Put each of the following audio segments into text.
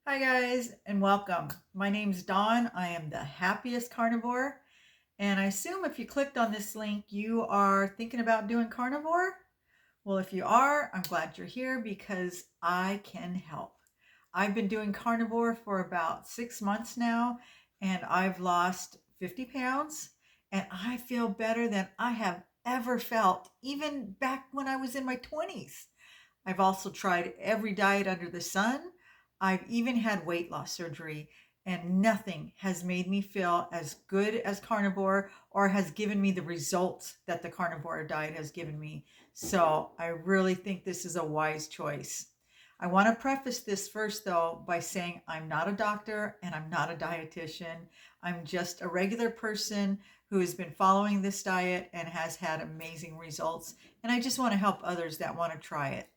Hi, guys, and welcome. My name's Dawn. I am the happiest carnivore. And I assume if you clicked on this link, you are thinking about doing carnivore. Well, if you are, I'm glad you're here because I can help. I've been doing carnivore for about 6 months now, and I've lost 50 pounds, and I feel better than I have ever felt, even back when I was in my 20s. I've also tried every diet under the sun. I've even had weight loss surgery, and nothing has made me feel as good as carnivore or has given me the results that the carnivore diet has given me. So I really think this is a wise choice. I want to preface this first, though, by saying I'm not a doctor and I'm not a dietitian. I'm just a regular person who has been following this diet and has had amazing results. And I just want to help others that want to try it.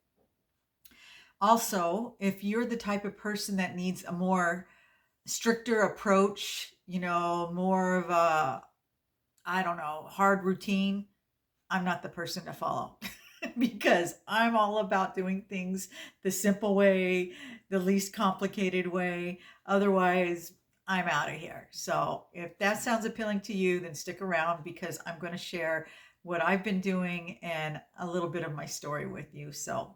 Also, if you're the type of person that needs a more stricter approach, more of a, I don't know, hard routine, I'm not the person to follow because I'm all about doing things the simple way, the least complicated way. Otherwise, I'm out of here. So, if that sounds appealing to you, then stick around because I'm going to share what I've been doing and a little bit of my story with you. So,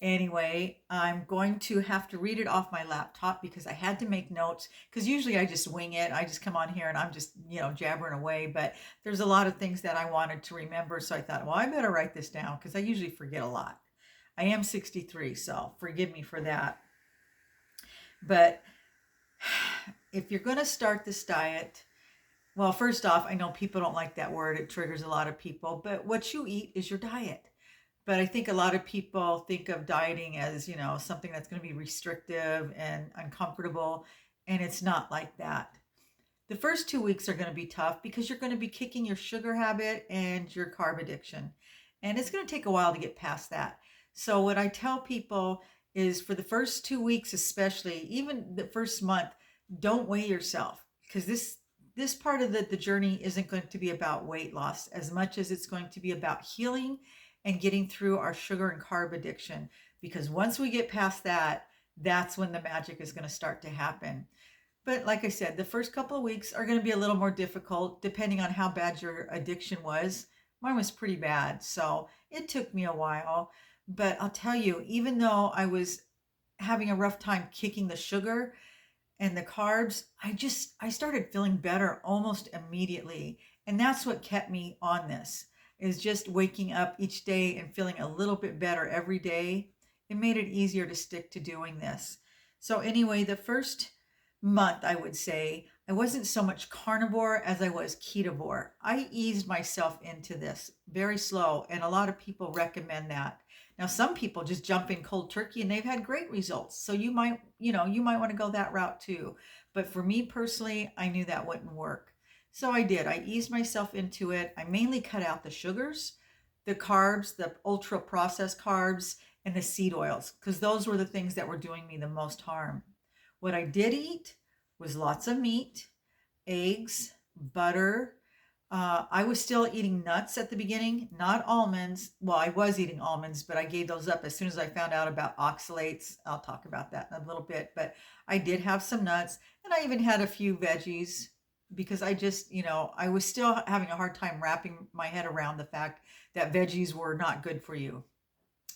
anyway, I'm going to have to read it off my laptop because I had to make notes because usually I just wing it. I just come on here and I'm just, jabbering away. But there's a lot of things that I wanted to remember. So I thought, well, I better write this down because I usually forget a lot. I am 63, so forgive me for that. But if you're going to start this diet, well, first off, I know people don't like that word. It triggers a lot of people, but what you eat is your diet. But I think a lot of people think of dieting as, something that's going to be restrictive and uncomfortable, and it's not like that. The first 2 weeks are going to be tough because you're going to be kicking your sugar habit and your carb addiction. And it's going to take a while to get past that. So, what I tell people is for the first 2 weeks, especially, even the first month, don't weigh yourself because this part of the journey isn't going to be about weight loss as much as it's going to be about healing and getting through our sugar and carb addiction. Because once we get past that, that's when the magic is going to start to happen. But like I said, the first couple of weeks are going to be a little more difficult depending on how bad your addiction was. Mine was pretty bad, so it took me a while. But I'll tell you, even though I was having a rough time kicking the sugar and the carbs, I started feeling better almost immediately. And that's what kept me on this is just waking up each day and feeling a little bit better every day. It made it easier to stick to doing this. So anyway, the first month, I would say, I wasn't so much carnivore as I was ketovore. I eased myself into this very slow, and a lot of people recommend that. Now, some people just jump in cold turkey and they've had great results. So you might want to go that route too. But for me personally, I knew that wouldn't work. So I did. I eased myself into it. I mainly cut out the sugars, the carbs, the ultra processed carbs, and the seed oils, because those were the things that were doing me the most harm. What I did eat was lots of meat, eggs, butter. I was still eating nuts at the beginning, not almonds. Well, I was eating almonds, but I gave those up as soon as I found out about oxalates. I'll talk about that in a little bit, but I did have some nuts and I even had a few veggies because I just, I was still having a hard time wrapping my head around the fact that veggies were not good for you.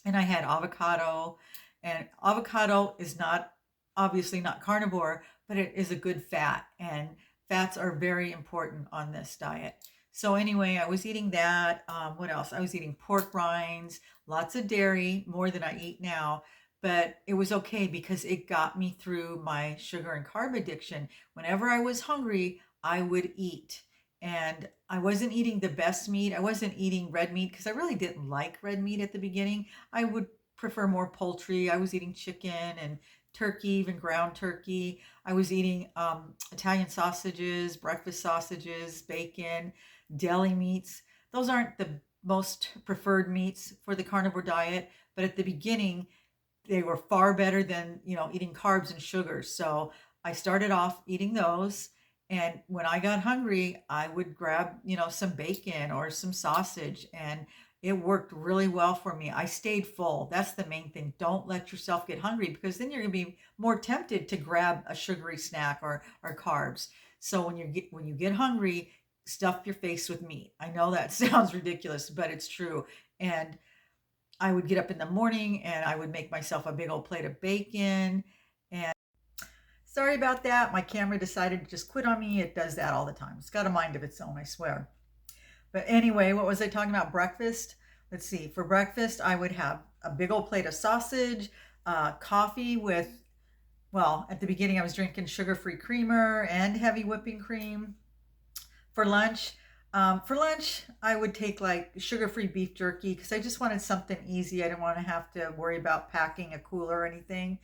And I had avocado, and avocado is not obviously not carnivore, but it is a good fat, and fats are very important on this diet. So anyway, I was eating that. What else? I was eating pork rinds, lots of dairy, more than I eat now. But it was okay because it got me through my sugar and carb addiction. Whenever I was hungry, I would eat. And I wasn't eating the best meat. I wasn't eating red meat because I really didn't like red meat at the beginning. I would prefer more poultry. I was eating chicken and turkey, even ground turkey. I was eating Italian sausages, breakfast sausages, bacon, deli meats. Those aren't the most preferred meats for the carnivore diet, but at the beginning, they were far better than, eating carbs and sugars. So I started off eating those. And when I got hungry, I would grab, some bacon or some sausage. And It worked really well for me. I stayed full. That's the main thing. Don't let yourself get hungry because then you're going to be more tempted to grab a sugary snack or carbs. So when you get hungry, stuff your face with meat. I know that sounds ridiculous, but it's true. And I would get up in the morning and I would make myself a big old plate of bacon. And sorry about that. My camera decided to just quit on me. It does that all the time. It's got a mind of its own, I swear. But anyway, what was I talking about? Breakfast. Let's see. For breakfast, I would have a big old plate of sausage, coffee with, well, at the beginning, I was drinking sugar free creamer and heavy whipping cream. For lunch, I would take like sugar-free beef jerky because I just wanted something easy. I didn't want to have to worry about packing a cooler or anything.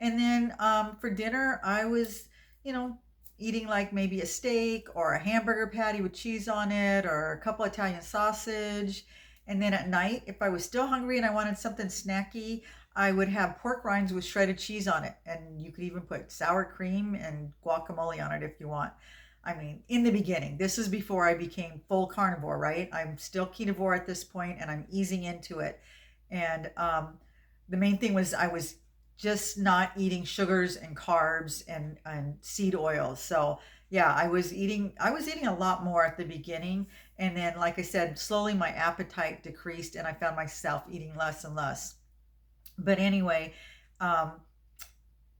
And then for dinner, I was, you know, eating like maybe a steak or a hamburger patty with cheese on it or a couple Italian sausage. And then at night, if I was still hungry and I wanted something snacky, I would have pork rinds with shredded cheese on it. And you could even put sour cream and guacamole on it if you want. I mean, in the beginning, this is before I became full carnivore, right? I'm still ketovore at this point and I'm easing into it. And the main thing was I was just not eating sugars and carbs and seed oils. So yeah, I was eating a lot more at the beginning. And then, like I said, slowly my appetite decreased and I found myself eating less and less. But anyway, um,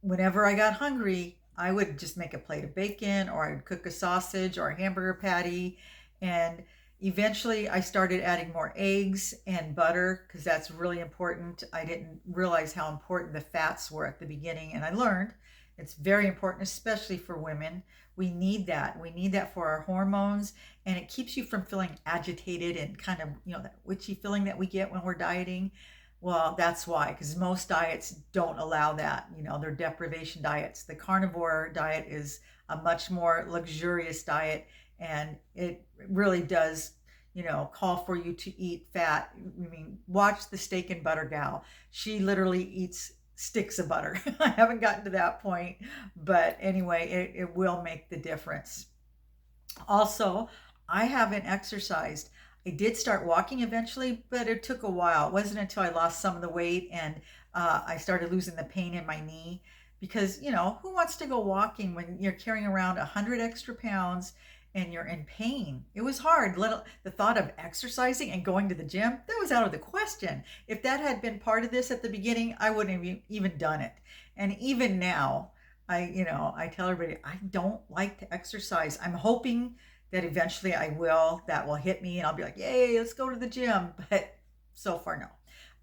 whenever I got hungry, I would just make a plate of bacon or I would cook a sausage or a hamburger patty. And eventually I started adding more eggs and butter because that's really important. I didn't realize how important the fats were at the beginning, and I learned it's very important, especially for women. We need that. We need that for our hormones, and it keeps you from feeling agitated and kind of, that witchy feeling that we get when we're dieting. Well, that's why, because most diets don't allow that. They're deprivation diets. The carnivore diet is a much more luxurious diet, and it really does, call for you to eat fat. I mean, watch the steak and butter gal. She literally eats sticks of butter. I haven't gotten to that point, but anyway, it will make the difference. Also, I haven't exercised. I did start walking eventually, but it took a while. It wasn't until I lost some of the weight and I started losing the pain in my knee because, who wants to go walking when you're carrying around 100 extra pounds and you're in pain? It was hard. The thought of exercising and going to the gym, that was out of the question. If that had been part of this at the beginning, I wouldn't have even done it. And even now, I tell everybody I don't like to exercise. I'm hoping that eventually I will, that will hit me and I'll be like, yay, let's go to the gym. But so far, no.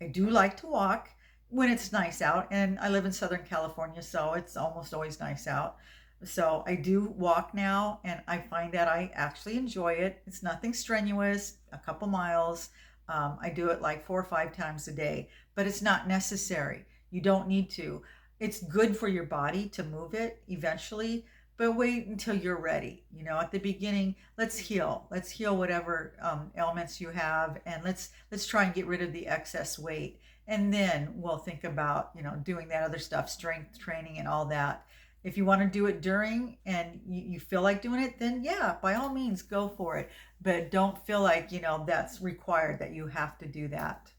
I do like to walk when it's nice out. And I live in Southern California, so it's almost always nice out. So I do walk now and I find that I actually enjoy it. It's nothing strenuous, a couple miles. I do it like 4 or 5 times a day, but it's not necessary. You don't need to. It's good for your body to move it eventually, but wait until you're ready. At the beginning, let's heal. Let's heal whatever ailments you have, and let's try and get rid of the excess weight. And then we'll think about doing that other stuff, strength training and all that. If you want to do it during and you feel like doing it, then yeah, by all means, go for it. But don't feel like that's required that you have to do that.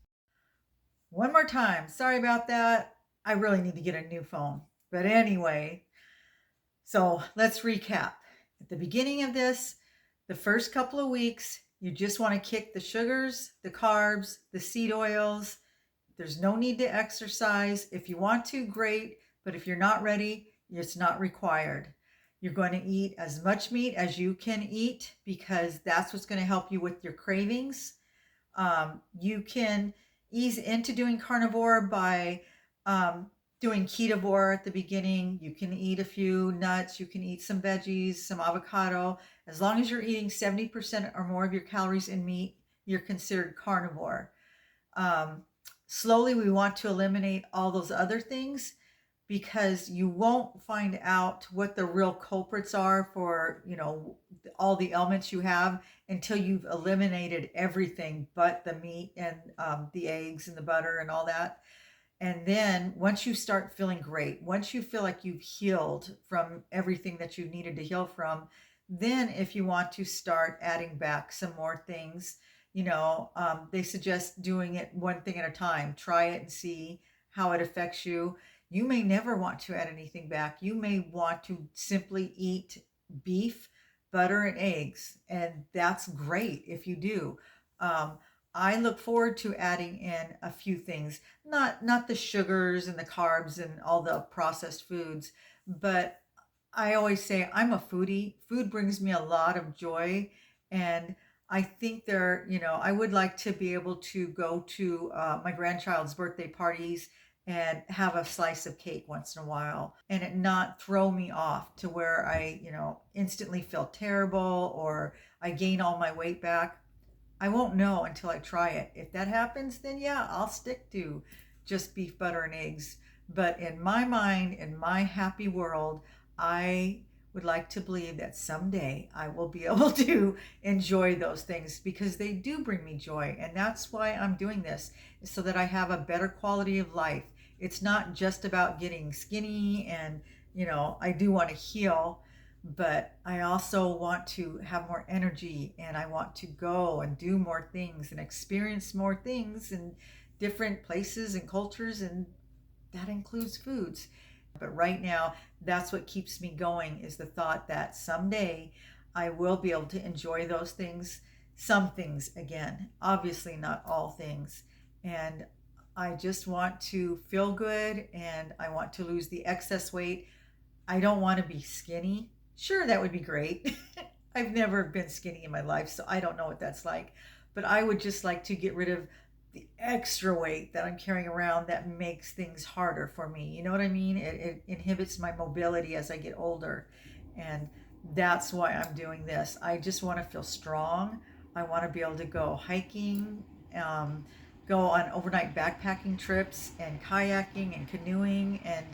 One more time. Sorry about that. I really need to get a new phone. But anyway, so let's recap. At the beginning of this, the first couple of weeks, you just want to kick the sugars, the carbs, the seed oils. There's no need to exercise. If you want to, great. But if you're not ready, it's not required. You're going to eat as much meat as you can eat because that's what's going to help you with your cravings. You can ease into doing carnivore by doing ketovore at the beginning. You can eat a few nuts, you can eat some veggies, some avocado. As long as you're eating 70% or more of your calories in meat, you're considered carnivore. Slowly, we want to eliminate all those other things because you won't find out what the real culprits are for, all the ailments you have until you've eliminated everything but the meat and the eggs and the butter and all that. And then once you start feeling great, once you feel like you've healed from everything that you needed to heal from, then if you want to start adding back some more things, They suggest doing it one thing at a time. Try it and see how it affects you. You may never want to add anything back. You may want to simply eat beef, butter, and eggs, and that's great if you do. Um, I look forward to adding in a few things, not the sugars and the carbs and all the processed foods, but I always say I'm a foodie. Food brings me a lot of joy, and I think I would like to be able to go to my grandchild's birthday parties and have a slice of cake once in a while and it not throw me off to where I instantly feel terrible or I gain all my weight back. I won't know until I try it. If that happens, then yeah, I'll stick to just beef, butter, and eggs. But in my mind, in my happy world, I would like to believe that someday I will be able to enjoy those things because they do bring me joy. And that's why I'm doing this, so that I have a better quality of life. It's not just about getting skinny and I do want to heal, but I also want to have more energy and I want to go and do more things and experience more things in different places and cultures, and that includes foods. But right now, that's what keeps me going is the thought that someday I will be able to enjoy those things, some things again, obviously not all things. And I just want to feel good and I want to lose the excess weight. I don't want to be skinny. Sure, that would be great. I've never been skinny in my life, so I don't know what that's like. But I would just like to get rid of the extra weight that I'm carrying around that makes things harder for me. You know what I mean? It inhibits my mobility as I get older. And that's why I'm doing this. I just want to feel strong. I want to be able to go hiking, um, go on overnight backpacking trips, and kayaking and canoeing and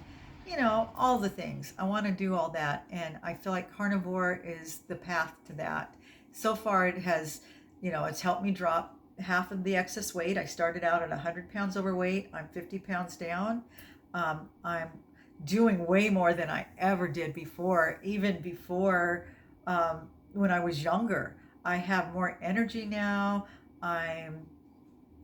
all the things. I want to do all that. And I feel like carnivore is the path to that. So far, it's helped me drop half of the excess weight. I started out at 100 pounds overweight. I'm 50 pounds down. I'm doing way more than I ever did before, even before when I was younger. I have more energy now. I'm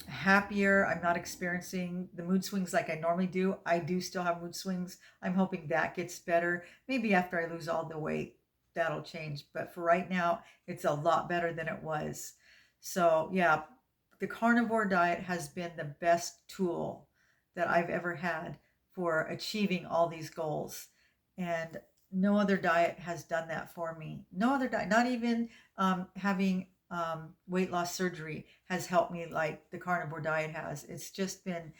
happier. I'm not experiencing the mood swings like I normally do. I do still have mood swings. I'm hoping that gets better. Maybe after I lose all the weight, that'll change. But for right now, it's a lot better than it was. So, yeah, the carnivore diet has been the best tool that I've ever had for achieving all these goals. And no other diet has done that for me. No other diet, not even having weight loss surgery has helped me like the carnivore diet has. It's just been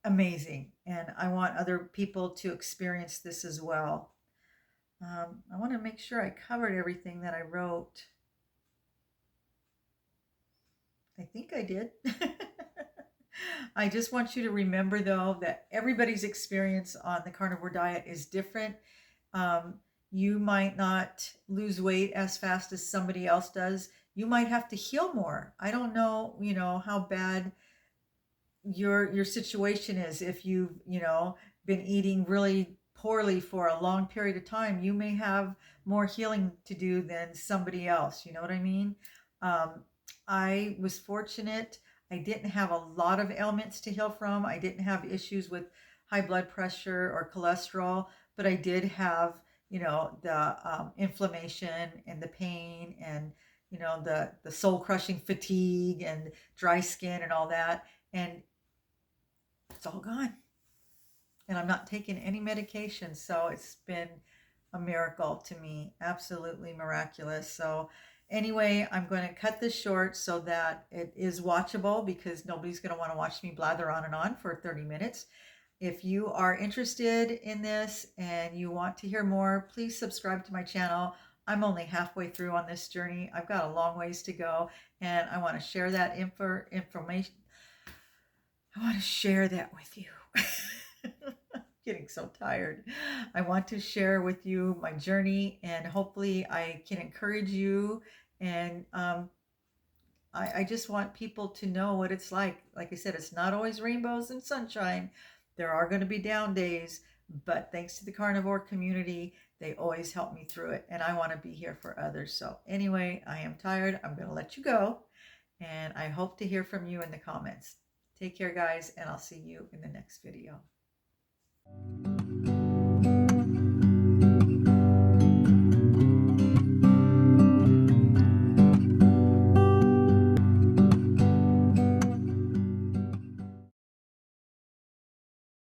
amazing. And I want other people to experience this as well. I want to make sure I covered everything that I wrote. I think I did. I just want you to remember, though, that everybody's experience on the carnivore diet is different. Um, you might not lose weight as fast as somebody else does. You might have to heal more. I don't know, how bad your situation is. If you've been eating really poorly for a long period of time, you may have more healing to do than somebody else. You know what I mean? Um, I was fortunate. I didn't have a lot of ailments to heal from. I didn't have issues with high blood pressure or cholesterol, but I did have the inflammation and the pain and the soul crushing fatigue and dry skin and all that. And it's all gone. And I'm not taking any medication. So it's been a miracle to me, absolutely miraculous. So, anyway, I'm going to cut this short so that it is watchable because nobody's going to want to watch me blather on and on for 30 minutes. If you are interested in this and you want to hear more, please subscribe to my channel. I'm only halfway through on this journey. I've got a long ways to go, and I want to share that information. I want to share that with you. I'm getting so tired. I want to share with you my journey, and hopefully I can encourage you. And I just want people to know what it's like. Like I said, it's not always rainbows and sunshine. There are going to be down days, but thanks to the carnivore community, they always help me through it. And I want to be here for others. So, anyway, I am tired. I'm going to let you go. And I hope to hear from you in the comments. Take care, guys, and I'll see you in the next video.